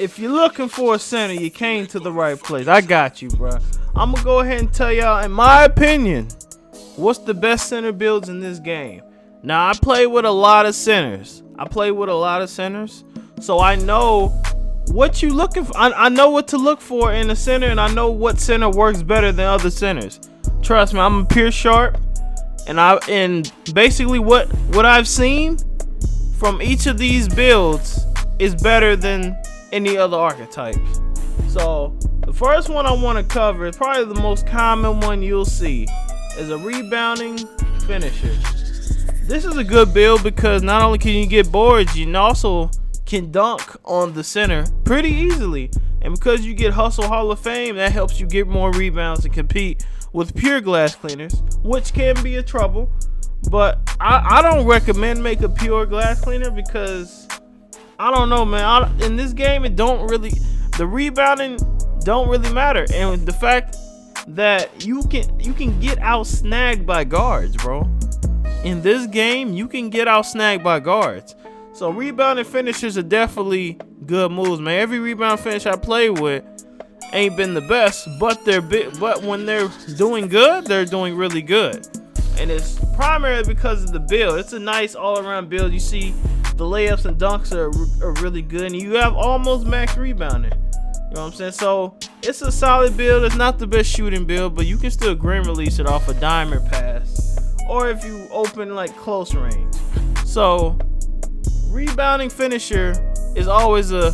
if you're looking for a center, you came to the right place. I got you, bro. I'm gonna go ahead and tell y'all, in my opinion, what's the best center builds in this game. Now, I play with a lot of centers. So I know what you looking for. I know what to look for in a center, and I know what center works better than other centers. Trust me, I'm a pure sharp, and basically what I've seen from each of these builds is better than any other archetypes. So the first one I want to cover is probably the most common one you'll see, is a rebounding finisher. This is a good build because not only can you get boards, you also can dunk on the center pretty easily, and because you get Hustle Hall of Fame, that helps you get more rebounds and compete with pure glass cleaners, which can be a trouble. But I don't recommend make a pure glass cleaner because I don't know, man. In this game, the rebounding don't really matter, and the fact that you can get out snagged by guards, bro. In this game, you can get out snagged by guards. So rebounding finishers are definitely good moves, man. Every rebound finish I play with ain't been the best, but when they're doing good, they're doing really good. And it's primarily because of the build. It's a nice all-around build. You see the layups and dunks are really good, and you have almost max rebounding. You know what I'm saying? So it's a solid build. It's not the best shooting build, but you can still green release it off a diamond pass, or if you open like close range. So rebounding finisher is always a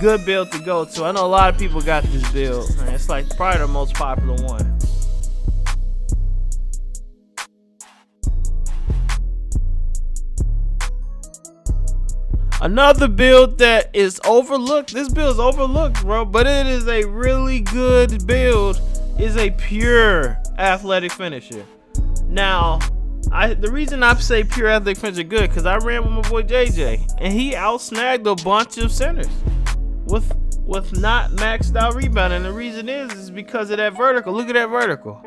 good build to go to. I know a lot of people got this build, and it's like probably the most popular one. Another build that is overlooked, this build is overlooked, bro, but it is a really good build, is a pure athletic finisher. Now, the reason I say pure athletic finisher good, because I ran with my boy JJ, and he outsnagged a bunch of centers with not maxed out rebounding. And the reason is because of that vertical. Look at that vertical.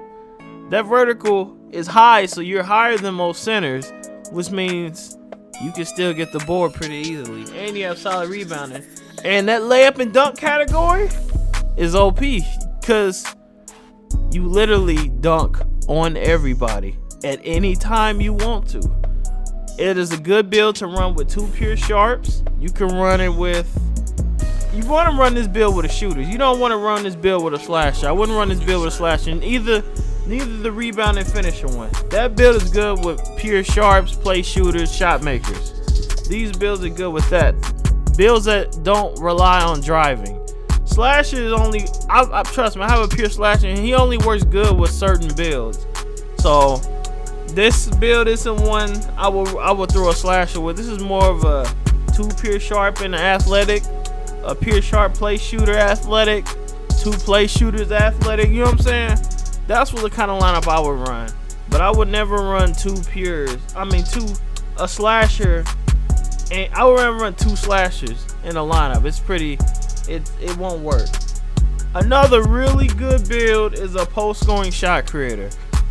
That vertical is high, so you're higher than most centers, which means you can still get the board pretty easily, and you have solid rebounding. And that layup and dunk category is OP, because you literally dunk on everybody at any time you want to. It is a good build to run with two pure sharps. You can run it with, you want to run this build with a shooter. You don't want to run this build with a slasher. I wouldn't run this build with a slasher, and neither the rebound and finisher one. That build is good with pure sharps, play shooters, shot makers. These builds are good with that. Builds that don't rely on driving. Slasher is only, I trust me, I have a pure slasher, and he only works good with certain builds. So this build isn't one I will throw a slasher with. This is more of a two pure sharp and an athletic, a pure sharp play shooter athletic, two play shooters athletic. You know what I'm saying? That's what the kind of lineup I would run. But I would never run a slasher, and I would never run two slashers in a lineup. It won't work. Another really good build is a post scoring shot creator.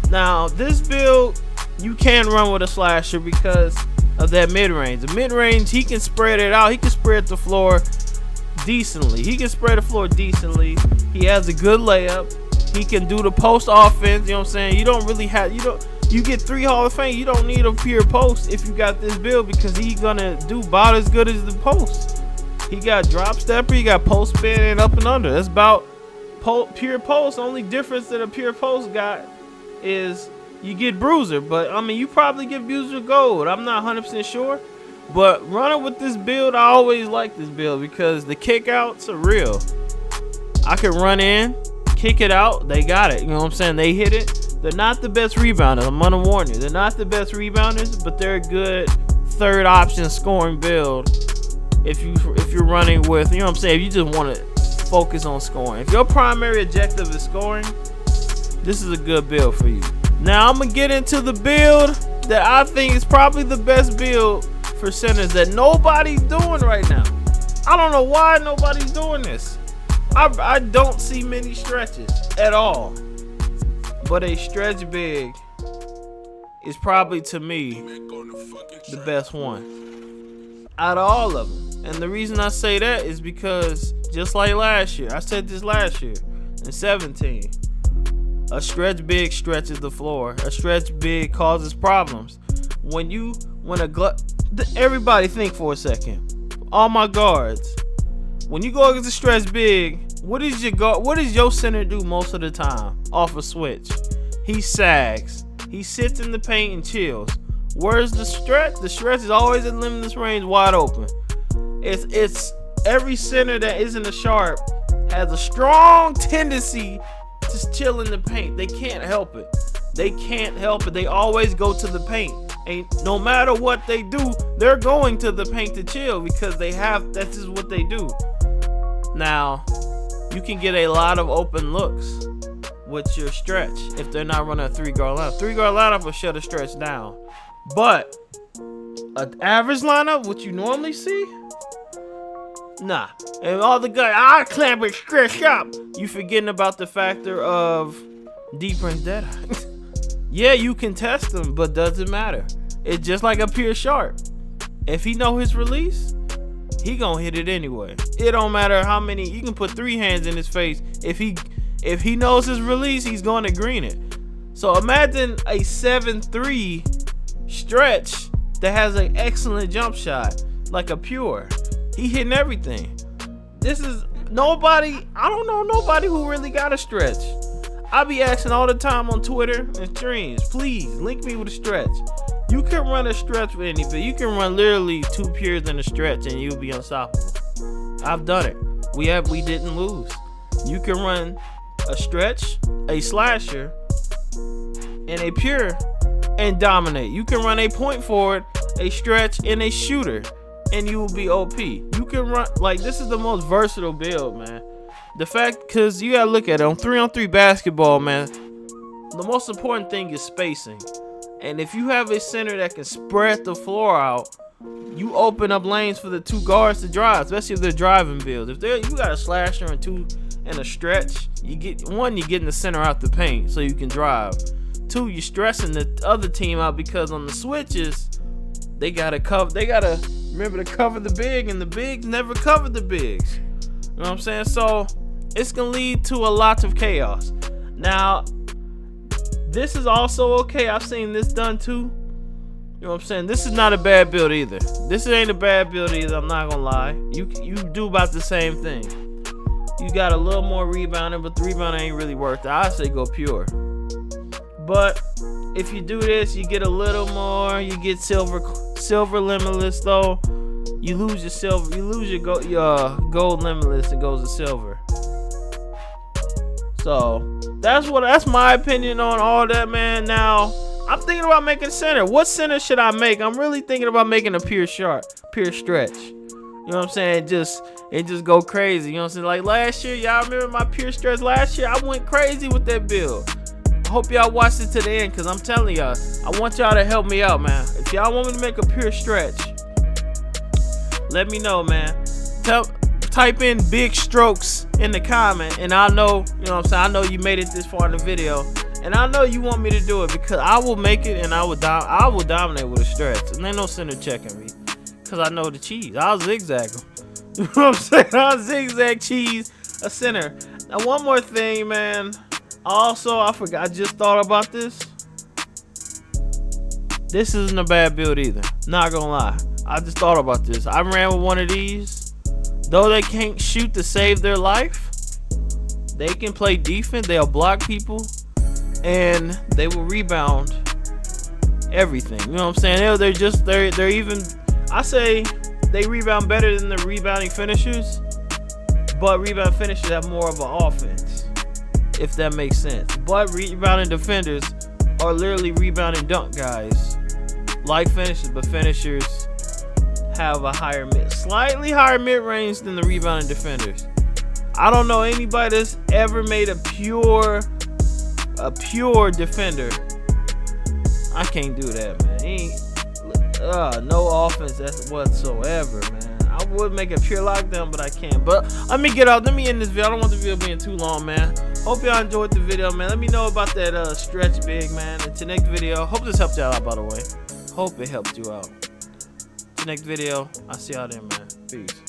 Now this build you can run with a slasher because of that mid range. The mid range, he can spread it out. He can spread the floor decently. He has a good layup. He can do the post offense. You know what I'm saying? You get 3 Hall of Fame. You don't need a pure post if you got this build, because he's gonna do about as good as the post. He got drop stepper, he got post spin and up and under. That's about pure post. Only difference that a pure post got is you get bruiser, but I mean you probably get bruiser gold. I'm not 100% sure, but running with this build, I always like this build because the kickouts are real. I can run in, kick it out, they got it. You know what I'm saying? They hit it. They're not the best rebounders. I'm gonna warn you. They're not the best rebounders, but they're a good third option scoring build. If you're running with, you know what I'm saying, if you just want to focus on scoring. If your primary objective is scoring, this is a good build for you. Now I'm gonna get into the build that I think is probably the best build for centers that nobody's doing right now. I don't know why nobody's doing this. I don't see many stretches at all, but a stretch big is probably, to me, the best one out of all of them. And the reason I say that is because just like last year, I said this last year in 17, a stretch big stretches the floor. A stretch big causes problems. Everybody think for a second. All my guards. When you go against a stretch big, what does your center do most of the time off a switch? He sags. He sits in the paint and chills. Where's the stretch? The stretch is always in limitless range, wide open. It's every center that isn't a sharp has a strong tendency to chill in the paint. They can't help it. They always go to the paint. And no matter what they do, they're going to the paint to chill because that's just what they do. Now, you can get a lot of open looks with your stretch if they're not running a 3-guard lineup. 3-guard lineup will shut a stretch down. But an average lineup, what you normally see, nah. And all the guys, I clamp and stretch up. You forgetting about the factor of deeper and dead. Yeah, you can test them, but doesn't matter. It's just like a pure sharp. If he know his release, he gonna hit it anyway. It don't matter how many. You can put 3 hands in his face. If he knows his release, he's gonna green it. So imagine a 7-3 stretch that has an excellent jump shot, like a pure. He hitting everything. This is nobody. I don't know nobody who really got a stretch. I be asking all the time on Twitter and streams, please link me with a stretch. You can run a stretch with anything. You can run literally 2 pures in a stretch and you'll be unstoppable. I've done it. We didn't lose. You can run a stretch, a slasher, and a pure and dominate. You can run a point forward, a stretch, and a shooter, and you will be OP. You can run, like, this is the most versatile build, man. The fact, because you gotta look at it on 3-on-3 basketball, man, the most important thing is spacing. And if you have a center that can spread the floor out, you open up lanes for the 2 guards to drive, especially if they're driving builds. If you got a slasher and 2 and a stretch, you're getting the center out the paint so you can drive. 2, you're stressing the other team out because on the switches, they gotta remember to cover the big, and the bigs never cover the bigs. You know what I'm saying? So it's gonna lead to a lot of chaos. Now, this is also okay. I've seen this done too. You know what I'm saying? This is not a bad build either. This ain't a bad build either. I'm not gonna lie. You do about the same thing. You got a little more rebounding, but the rebounding ain't really worth it. I say go pure. But if you do this, you get a little more. You get silver limitless though. You lose your silver. You lose your gold limitless. It goes to silver. So that's my opinion on all that, man. Now I'm thinking about making center. What center should I make? I'm really thinking about making a pure stretch. You know what I'm saying? It just go crazy. You know what I'm saying? Like last year, y'all remember my pure stretch last year? I went crazy with that build. I hope y'all watched it to the end, because I'm telling y'all, I want y'all to help me out, man. If y'all want me to make a pure stretch, let me know, man. Type in big strokes in the comment, and I'll know, you know what I'm saying? I know you made it this far in the video, and I know you want me to do it, because I will make it, and I will dominate with a stretch. And ain't no center checking me, because I know the cheese. I'll zigzag them. You know what I'm saying? I'll zigzag cheese a center. Now, one more thing, man. Also, I forgot. I just thought about this. This isn't a bad build either. Not gonna lie. I just thought about this. I ran with one of these. Though they can't shoot to save their life, they can play defense. They'll block people, and they will rebound everything. You know what I'm saying? They're even. I say they rebound better than the rebounding finishers, but rebound finishers have more of an offense, if that makes sense. But rebounding defenders are literally rebounding dunk guys, like finishers, but finishers have a slightly higher mid-range than the rebounding defenders. I don't know anybody that's ever made a pure defender. I can't do that, man. No offense whatsoever, man. I would make a pure lockdown, but I can't. But let me end this video. I don't want the video being too long, man. Hope y'all enjoyed the video, man. Let me know about that stretch big, man. Until next video. Hope this helped y'all out, by the way. Hope it helped you out. Next video, I'll see y'all there, man. Peace.